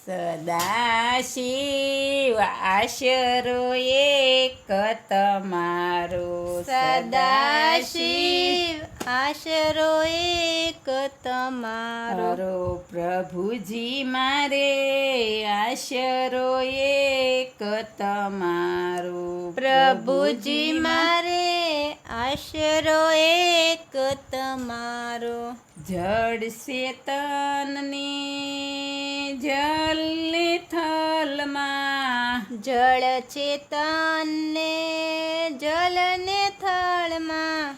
સદાશિવ આશરો એક તમારો સદાશિવ આશરો એક તમારો પ્રભુજી મારે આશરો એક તમારો પ્રભુજી મારે આશરો એક તમારો જળ ચેતનને જલને થલમાં જળ ચેતનને જલને થળમાં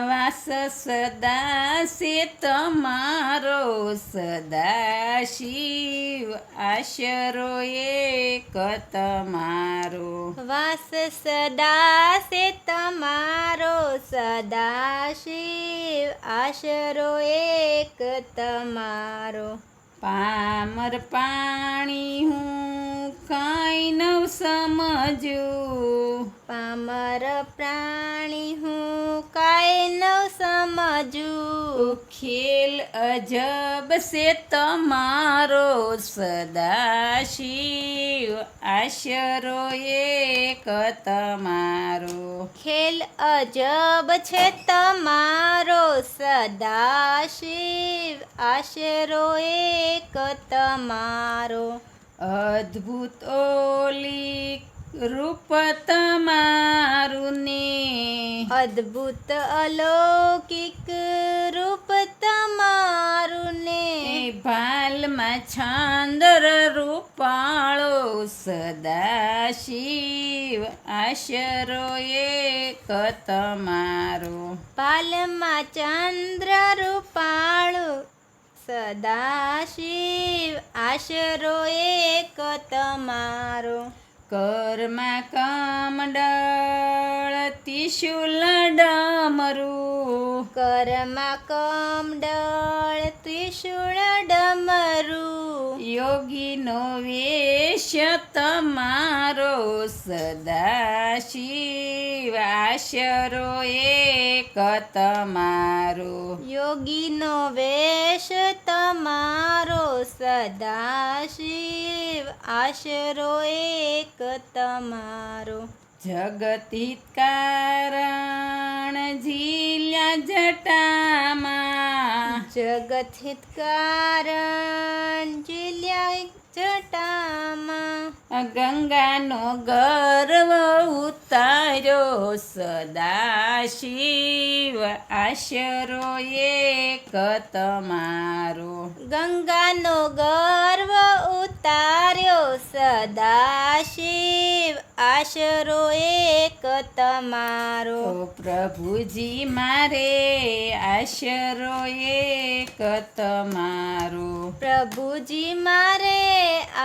વાસ સદા છે તમારો સદાશિવ આશરો એક તમારો વાસ સદા છે તમારો સદાશિવ આશરો એક તમારો પામર પાણી હું કાંઈ નવ સમજું પામર પ્રાણી હું કાંઈ ન સમજું ખેલ અજબ છે તમારો સદાશિવ આશરો એક તમારો ખેલ અજબ છે તમારો સદાશિવ આશરો એક તમારો અદ્ભુત ઓલી રૂપ તમારું ને અદ્ભુત અલૌકિક રૂપ તમારું ને ભાલમાં છાંદર રૂપાળો સદાશિવ આશરો એક તમારો પાલમાં ચંદ્ર રૂપાળું સદાશિવ આશરો એક તમારો કર્મા કમંડળ ત્રિશુલ ડમરું કરમાં કમંડળ ત્રિશુળ ડમરું યોગીનો વેશ તમારો સદાશિવ આશરો એક તમારો યોગીનો વેશ તમારો સદાશિવ આશરો એક તમારો જગતિત્કારણ ઝીલ્યા જટામાં જગત હિતકારણ જીલ્યા જટામાં ગંગાનો ગર્વ ઉતાર્યો સદાશિવ આશરો એક તમારો ગંગાનો ગર્વ ઉતાર્યો સદાશિવ આશરો એક તમારો પ્રભુજી મારે આશરો એક તમારો પ્રભુજી મારે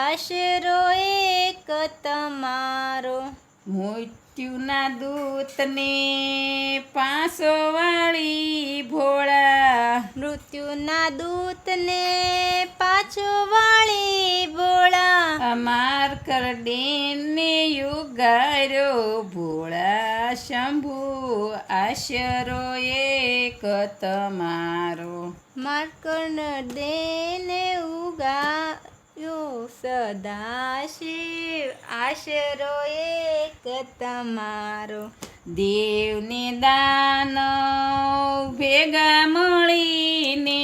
આશરો એક તમારો મૃત્યુના દૂતને પાસો વાળી ભોળા મૃત્યુના દૂતને પાછો વાળી ભોળા અમાર કરડેને યુગાર્યો ભોળા શંભુ આશરો એક તમારો માર્કંડ દેને ઉગાયો સદાશિવ આશરો એક તમારો દેવને દાનવ ભેગા મળીને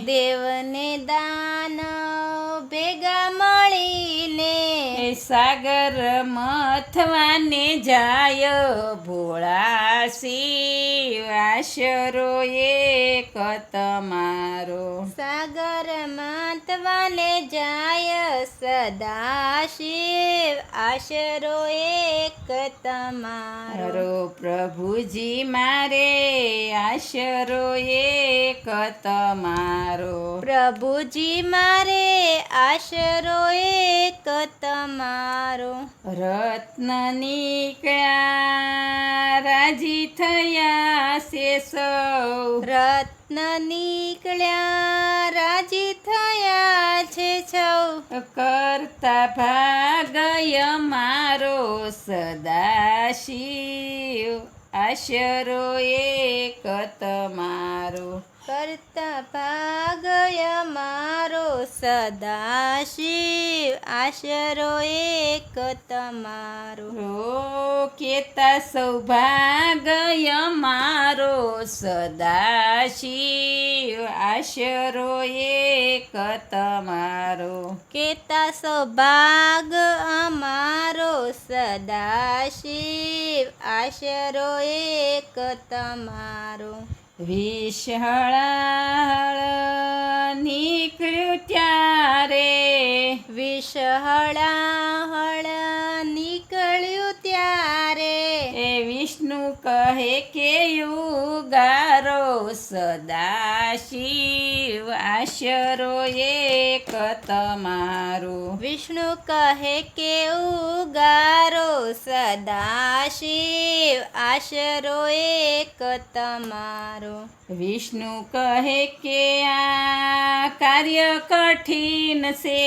દેવને દાનવ ભેગા મળીને સાગર મથવાને જાય ભોળા શિવ આશરો એક તમારો સાગર મંતવાને જાય સદાશિવ આશરો એક તમારો પ્રભુજી મારે આશરો એક તમારો પ્રભુજી મારે આશરો એક તમારો રત્ન નીકળ્યા રાજી થયા છે સૌ રત્ન નીકળ્યા રાજી થયા છે સૌ કરતા ભાગય મારો સદાશિવ આશરો એક તમારો કરતા ભાગય મારો સદાશિવ આશરો એક તમારો. કેતા સૌભાગ્ય મારો સદાશિવ આશરો એક તમારો. કેતા સૌભાગ અમારો સદાશિવ આશરો એક તમારો. વિષહળ નીકળ્યું ત્યારે વિષહળાહળ નીકળ્યું ત્યારે એ વિષ્ણુ કહે કે યુગારો સદાશિવ આશરો એક તમારો. વિષ્ણુ કહે કે ઉગારો સદાશિવ આશરો એક તમારો. વિષ્ણુ કહે કે આ કાર્ય કઠિન છે.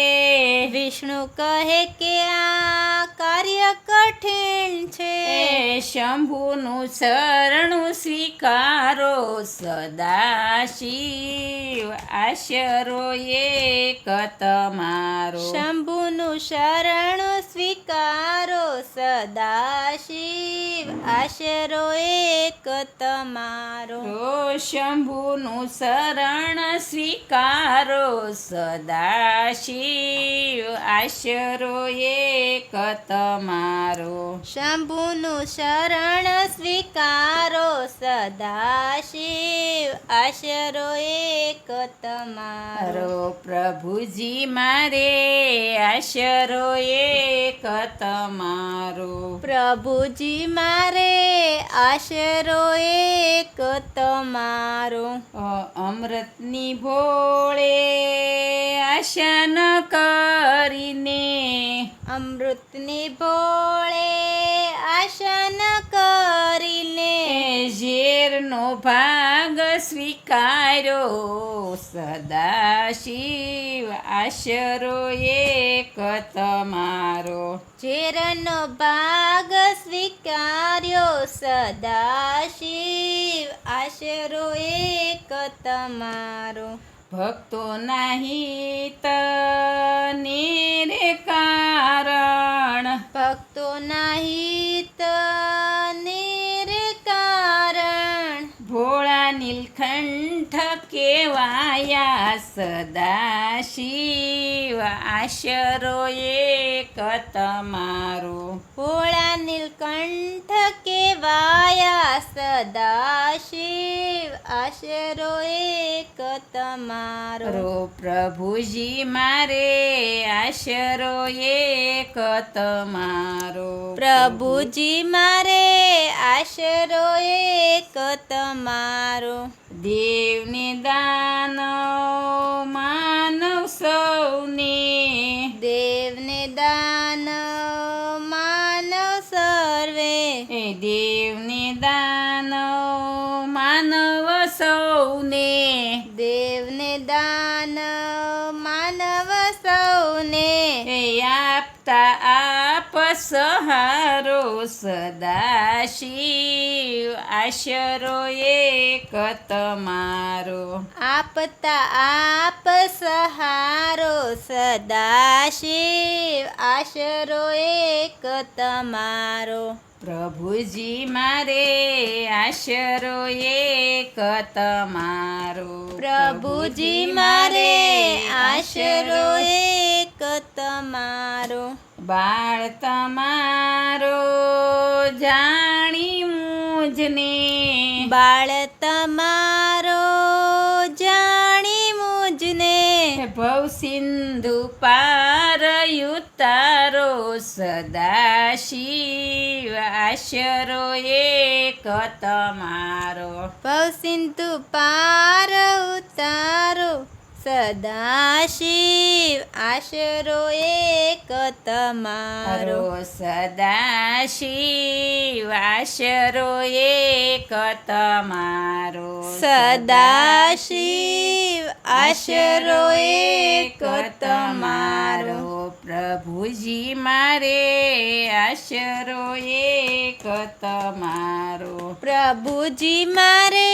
વિષ્ણુ કહે કે આ કાર્ય કઠિન છે. એ શંભુનું શરણું સ્વીકારો સદાશિવ આશરો એક તમારો. શંભુનું શરણ સ્વીકારો સદાશિવ આશરો એક તમારો. શંભુનું શરણ સ્વીકારો સદાશિવ આશરો એક તમારો. શંભુનું શરણ સ્વીકારો સદાશિવ આશરો એક તમારો. પ્રભુજી મારે આશરો એક તમારો. પ્રભુજી મારે આશરો એક તમારો. અમૃતની ભોળે આશા ન કરીને અમૃતની ભોળે આશા ન કરીને ઝેરનો ભાગ સ્વીકાર્યો સદાશિવ આશરો એક તમારો. ઝેરનો ભાગ સ્વીકાર્યો સદાશિવ આશરો એક તમારો. ભક્તોના હિત નિર્કારણ ભક્તોના હિત નિર્કારણ ભોળા નીલકંઠ કેવાયા સદાશિવ આશરો એક તમારો. ભોળા નીલકંઠ કેવાયા સદાશિવ આશરો એક તમારો. પ્રભુજી મારે આશરો એક તમારો. પ્રભુજી મારે આશરો એક તમારો. દેવને દાનવ માનવ સૌને દેવને દાનવ માનવ સર્વે દેવને દાનવ માનવ સૌને દેવને દાનવ માનવ સૌને આપતા આપ સહારો સદાશિવ આશરો એક તમારો. આપતા આપ સહારો સદાશિવ આશરો એક તમારો. પ્રભુજી મારે આશરો એક તમારો. પ્રભુજી મારે આશરો એક તમારો. બાળ તમારો જાણી મુજને બાળ તમારો જાણી મુજને ભવસિંધુ પાર ઉતારો સદાશિવ આશરો એક તમારો. ભવસિંધુ પાર ઉતારો સદાશિવ આશરો એક તમારો. સદાશિવ આશરો એક તમારો. સદાશિવ આશરો એક તમારો. પ્રભુજી મારે આશરો એક તમારો. પ્રભુજી મારે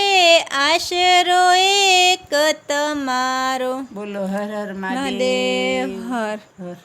આશરો એક તમારો. બોલો હર હર મહાદેવ મહાદેવ. હર હર